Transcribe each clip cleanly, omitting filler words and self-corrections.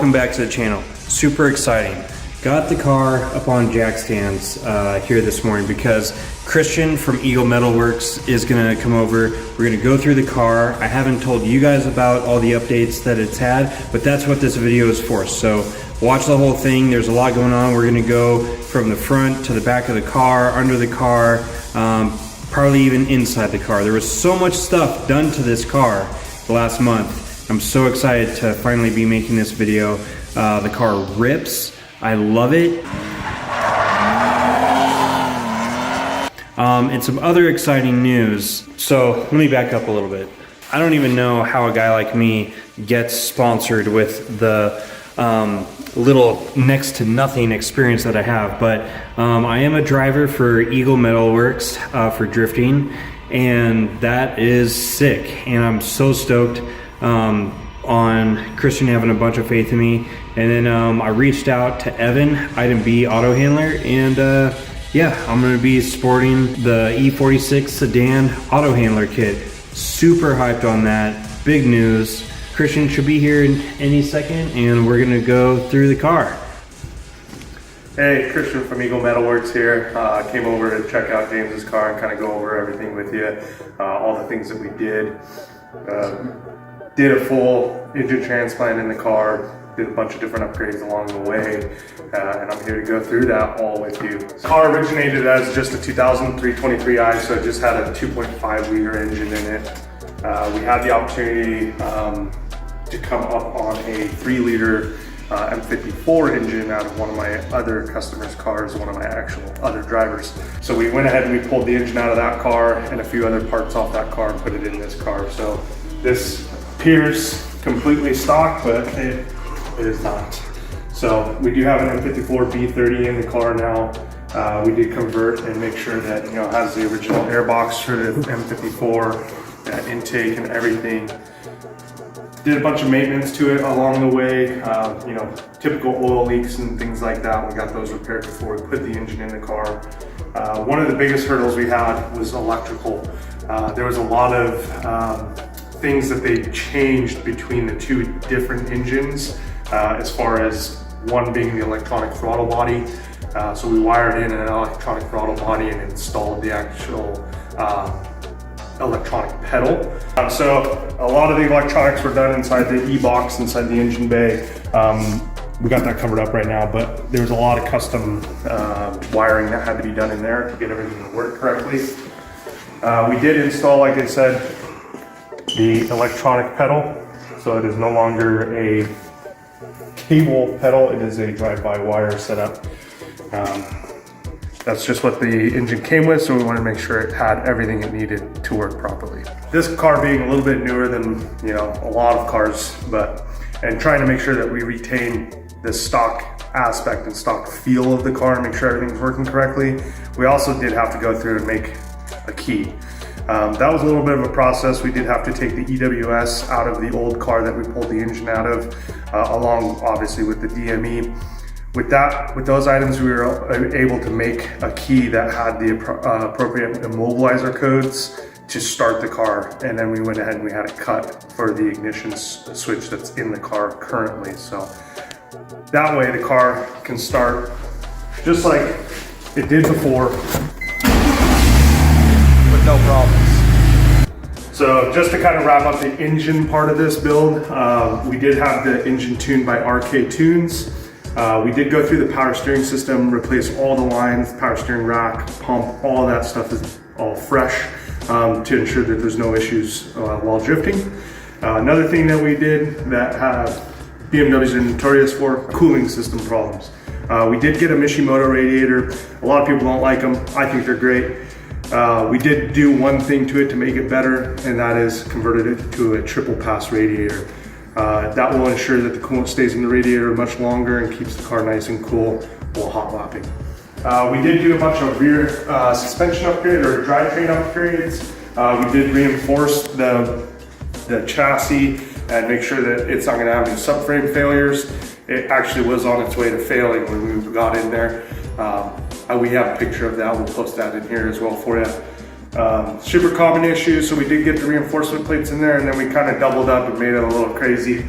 welcome back to the channel. Super exciting. Got the car up on jack stands here this morning because Christian from Eagle Metalworks is gonna come over. We're gonna go through the car. I haven't told you guys about all the updates that it's had, but that's what this video is for. So watch the whole thing. There's a lot going on. We're gonna go from the front to the back of the car, under the car, probably even inside the car. There was so much stuff done to this car the last month. I'm so excited to finally be making this video. The car rips. I love it. And some other exciting news. So let me back up a little bit. I don't even know how a guy like me gets sponsored with the little next to nothing experience that I have, but I am a driver for Eagle Metalworks for drifting, and that is sick. And I'm so stoked on Christian having a bunch of faith in me. And then I reached out to Evan, Item B Auto Handler, and yeah, I'm gonna be sporting the e46 sedan auto handler kit. Super hyped on that, big news. Christian should be here in any second, and we're gonna go through the car. Hey, Christian from Eagle Metalworks here. Came over to check out James's car and kind of go over everything with you, all the things that we did. Did a full engine transplant in the car, did a bunch of different upgrades along the way, and I'm here to go through that all with you. The car originated as just a 2003 23i, so it just had a 2.5 liter engine in it. We had the opportunity to come up on a 3 liter M54 engine out of one of my other customers' cars, one of my actual other drivers. So we went ahead and we pulled the engine out of that car and a few other parts off that car and put it in this car. So this appears completely stock, but it is not. So we do have an M54 B30 in the car now. We did convert and make sure that it has the original airbox for the M54, intake and everything. Did a bunch of maintenance to it along the way, typical oil leaks and things like that. We got those repaired before we put the engine in the car. One of the biggest hurdles we had was electrical. There was a lot of things that they changed between the two different engines, as far as one being the electronic throttle body. So we wired in an electronic throttle body and installed the actual electronic pedal. So a lot of the electronics were done inside the e-box, inside the engine bay. We got that covered up right now, but there was a lot of custom wiring that had to be done in there to get everything to work correctly. We did install, like I said, the electronic pedal. So it is no longer a cable pedal, it is a drive-by wire setup. That's just what the engine came with, so we wanted to make sure it had everything it needed to work properly. This car being a little bit newer than a lot of cars, and trying to make sure that we retain the stock aspect and stock feel of the car and make sure everything's working correctly, we also did have to go through and make a key. That was a little bit of a process. We did have to take the EWS out of the old car that we pulled the engine out of, along obviously with the DME. With those items, we were able to make a key that had the appropriate immobilizer codes to start the car, and then we went ahead and we had it cut for the ignition switch that's in the car currently. So that way the car can start just like it did before with no problems. So just to kind of wrap up the engine part of this build, we did have the engine tuned by RK Tunes. We did go through the power steering system, replace all the lines, power steering rack, pump, all of that stuff is all fresh to ensure that there's no issues while drifting. Another thing that we did that BMWs are notorious for, cooling system problems. We did get a Mishimoto radiator. A lot of people don't like them. I think they're great. We did do one thing to it to make it better, and that is converted it to a triple pass radiator. That will ensure that the coolant stays in the radiator much longer and keeps the car nice and cool while hot lapping. We did do a bunch of rear suspension upgrade or drivetrain upgrades. We did reinforce the chassis and make sure that it's not going to have any subframe failures. It actually was on its way to failing when we got in there. We have a picture of that. We'll post that in here as well for you. Super common issue, so we did get the reinforcement plates in there, and then we kind of doubled up and made it a little crazy.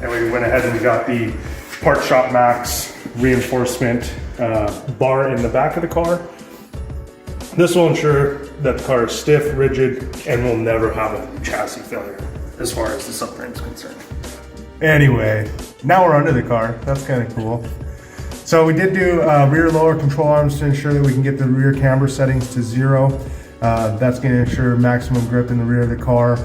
and we went ahead and got the Part Shop Max reinforcement bar in the back of the car. This will ensure that the car is stiff, rigid, and will never have a chassis failure as far as the subframe is concerned. Anyway, now we're under the car. That's kind of cool. So we did do rear lower control arms to ensure that we can get the rear camber settings to 0. That's going to ensure maximum grip in the rear of the car.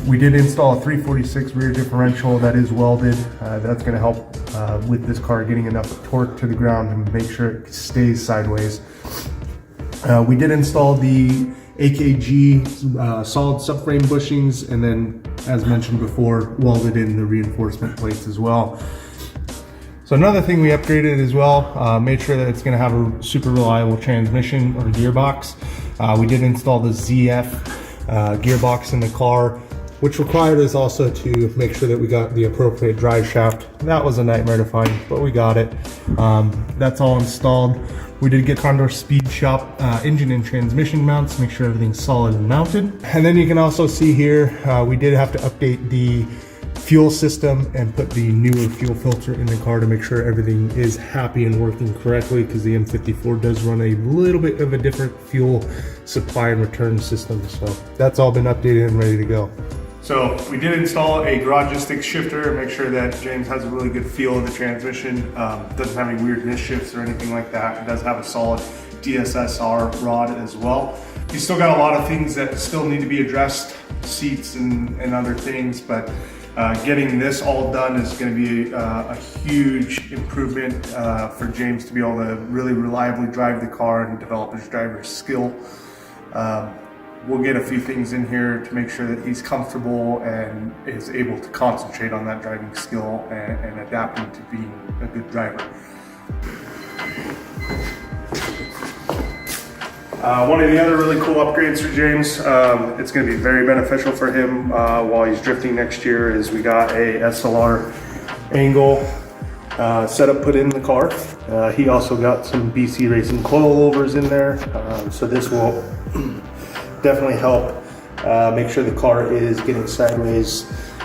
We did install a 346 rear differential that is welded. That's going to help with this car getting enough torque to the ground and make sure it stays sideways. We did install the AKG solid subframe bushings, and then, as mentioned before, welded in the reinforcement plates as well. So another thing we upgraded as well, made sure that it's going to have a super reliable transmission or gearbox. We did install the ZF gearbox in the car, which required us also to make sure that we got the appropriate drive shaft. That was a nightmare to find, but we got it. That's all installed. We did get Condor Speed Shop engine and transmission mounts, make sure everything's solid and mounted. And then you can also see here, we did have to update the fuel system and put the newer fuel filter in the car to make sure everything is happy and working correctly, because the M54 does run a little bit of a different fuel supply and return system. So that's all been updated and ready to go. So we did install a garage stick shifter, make sure that James has a really good feel of the transmission. Doesn't have any weird misshifts or anything like that. It does have a solid DSSR rod as well. You still got a lot of things that still need to be addressed, seats and other things, but getting this all done is going to be a huge improvement for James to be able to really reliably drive the car and develop his driver's skill. We'll get a few things in here to make sure that he's comfortable and is able to concentrate on that driving skill and adapting to being a good driver. One of the other really cool upgrades for James, it's going to be very beneficial for him while he's drifting next year, is we got a SLR angle setup put in the car. He also got some BC Racing coilovers in there, so this will definitely help make sure the car is getting sideways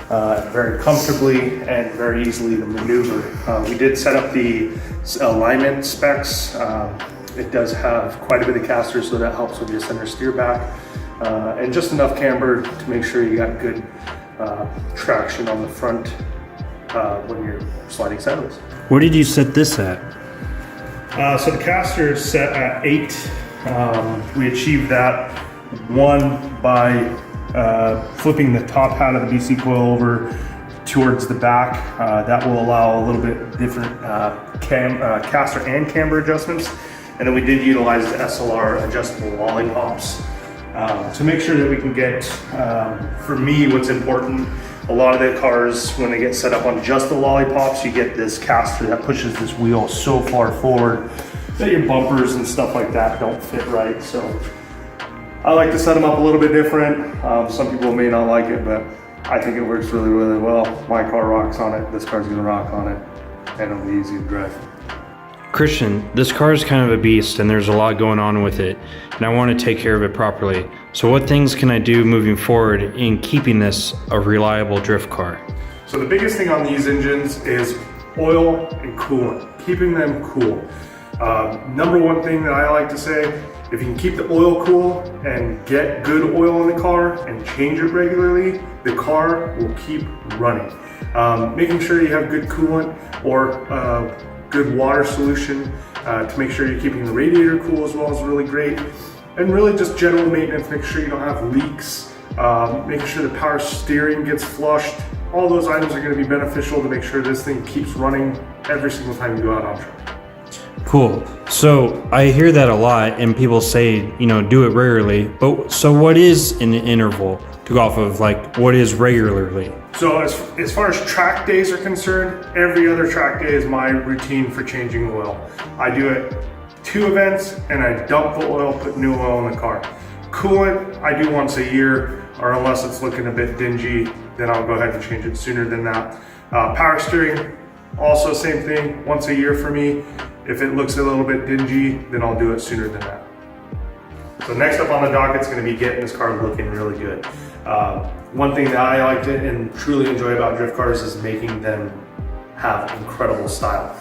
very comfortably and very easily to maneuver. We did set up the alignment specs. It does have quite a bit of caster, so that helps with your center steer back, and just enough camber to make sure you got good traction on the front when you're sliding sideways. Where did you set this at? So the caster is set at 8. We achieved that one by flipping the top hat of the BC coil over towards the back. That will allow a little bit different caster and camber adjustments. And then we did utilize the SLR adjustable lollipops to make sure that we can get, for me, what's important, a lot of the cars, when they get set up on just the lollipops, you get this caster that pushes this wheel so far forward that your bumpers and stuff like that don't fit right. So I like to set them up a little bit different. Some people may not like it, but I think it works really, really well. My car rocks on it, this car's gonna rock on it, and it'll be easy to drive. Christian, this car is kind of a beast and there's a lot going on with it, and I want to take care of it properly. So what things can I do moving forward in keeping this a reliable drift car? So the biggest thing on these engines is oil and coolant, keeping them cool. Number one thing that I like to say, if you can keep the oil cool and get good oil in the car and change it regularly, the car will keep running. Making sure you have good coolant or good water solution to make sure you're keeping the radiator cool as well is really great. And really just general maintenance, make sure you don't have leaks, making sure the power steering gets flushed. All those items are going to be beneficial to make sure this thing keeps running every single time you go out on track. Cool. So I hear that a lot, and people say, you know, do it regularly. But so what is an interval to go off of? Like, what is regularly? So as far as track days are concerned, every other track day is my routine for changing oil. I do it 2 events and I dump the oil, put new oil in the car. Coolant, I do once a year, or unless it's looking a bit dingy, then I'll go ahead and change it sooner than that. Power steering, also same thing, once a year for me. If it looks a little bit dingy, then I'll do it sooner than that. So next up on the docket is going to be getting this car looking really good. One thing that I liked and truly enjoy about drift cars is making them have incredible style.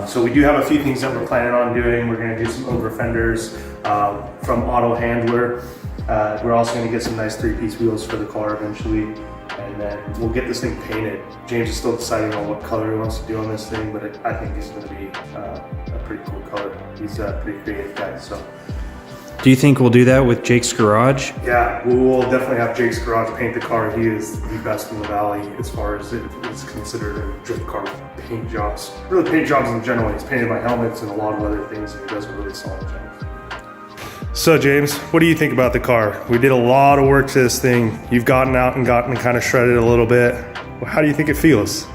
So we do have a few things that we're planning on doing. We're going to do some over fenders from Auto Handler. We're also going to get some nice 3-piece wheels for the car eventually, and then we'll get this thing painted. James is still deciding on what color he wants to do on this thing, but I think it's going to be a pretty cool color. He's a pretty creative guy. So. Do you think we'll do that with Jake's garage? Yeah, we will definitely have Jake's garage paint the car. He is the best in the valley as far as it is considered in drift car paint jobs. Really paint jobs in general. He's painted my helmets and a lot of other things, and he does a really solid job. So James, what do you think about the car? We did a lot of work to this thing. You've gotten out and gotten kind of shredded a little bit. How do you think it feels?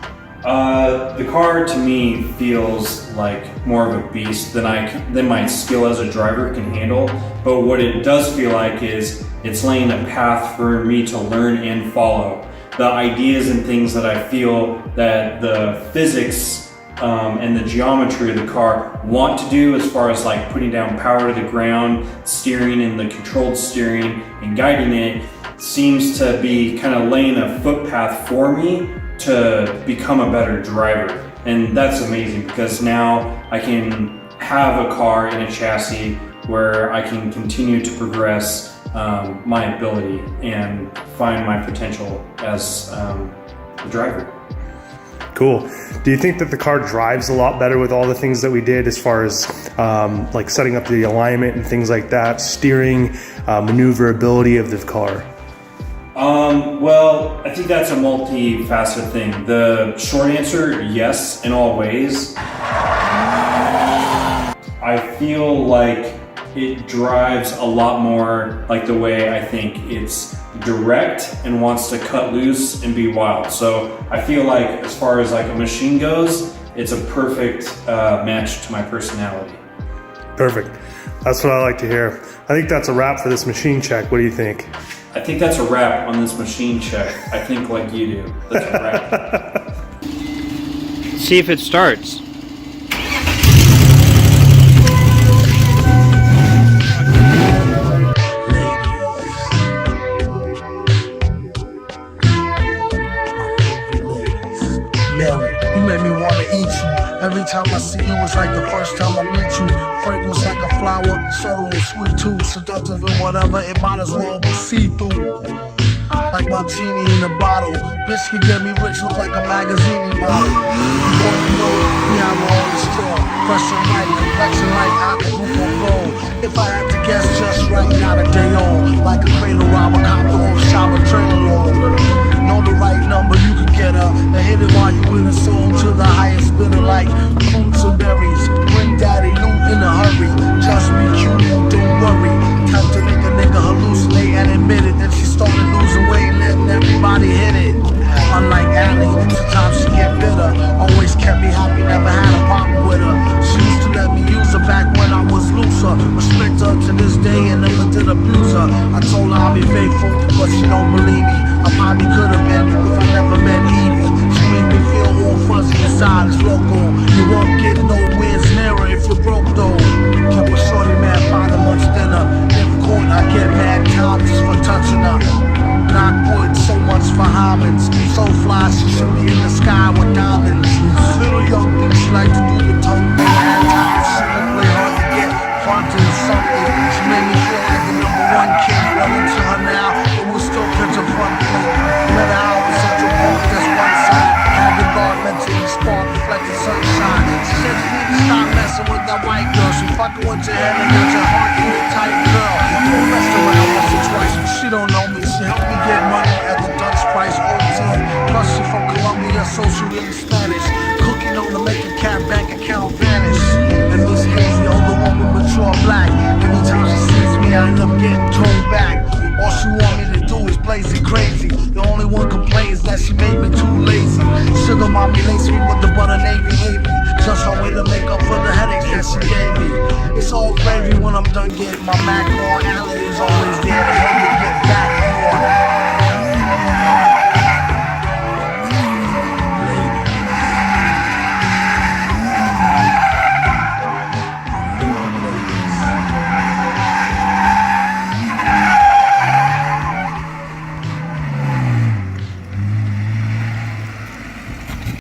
The car to me feels like more of a beast than my skill as a driver can handle. But what it does feel like is it's laying a path for me to learn and follow. The ideas and things that I feel that the physics and the geometry of the car want to do, as far as like putting down power to the ground, steering and the controlled steering and guiding it, seems to be kind of laying a footpath for me to become a better driver. And that's amazing, because now I can have a car in a chassis where I can continue to progress my ability and find my potential as a driver. Cool. Do you think that the car drives a lot better with all the things that we did, as far as like setting up the alignment and things like that, steering, maneuverability of the car? Well, I think that's a multifaceted thing. The short answer, yes, in all ways. I feel like it drives a lot more like the way I think it's direct and wants to cut loose and be wild. So I feel like, as far as like a machine goes, it's a perfect match to my personality. Perfect. That's what I like to hear. I think that's a wrap for this machine check. What do you think? I think that's a wrap on this machine check. I think like you do. That's a wrap. See if it starts. You made me wanna eat you. Every time I see you, it's like the first time I meet you. Fragrance like a flower, subtle and sweet too. Seductive and whatever, it might as well be see-through. Like martini in a bottle. Bitch can get me rich, look like a magazine model. Before you know it, me, I'm on the store. Fresh and light, complexion like Acapulco gold. If I had to guess just right, not a day on. Like a cradle robber, copter or shower trailer load. Know the right number, you can get her and hit it while you in a soul to the highest bidder, like fruits and berries. Bring daddy loot in a hurry. Just be cute, don't worry. Time to make a nigga hallucinate and admit it. Then she started losing weight, letting everybody hit it. Unlike Allie, sometimes she get bitter. Always kept me happy, never had a problem with her. She used to let me use her back when I was looser. Respect her to this day and never did abuse her. I told her I'll be faithful, but she don't believe me. I probably could have been if I never met Evie. She made me feel all fuzzy inside, it's local. You won't get no wins nearer if you're broke though. Kept a shorty man, find a much dinner. If caught, I get mad time just for touching her. Knock wood, so much for Hobbits. So fly, she should be in the sky with diamonds. Little young thing, she like to do the tongue. At times, she don't play hard to get fronted or something. She made me feel like the #1 kid. Running to her now, it was still picture front plate. No matter how it's such a punk, that's one side. Had the guard mentally spark, reflecting sunshine. She said you need to stop messing with that white girl. She fucking with your head and got your heart in a tight girl. Don't mess around once or twice, but she don't know me. She helped me get money at the Dutch price OT. Plus she from Colombia, so she really Spanish. Cooking on to make a cat bank account vanish. And Miss Hazy, older woman, mature black. Every time she sees me, I end up getting told back. All she want me to do is blaze it crazy. The only one complains that she made me too lazy. Sugar mommy laced me with the butter navy baby. Just her way to make up for the headaches that she gave me. It's all gravy when I'm done getting my Mac on. Allie is always there to help me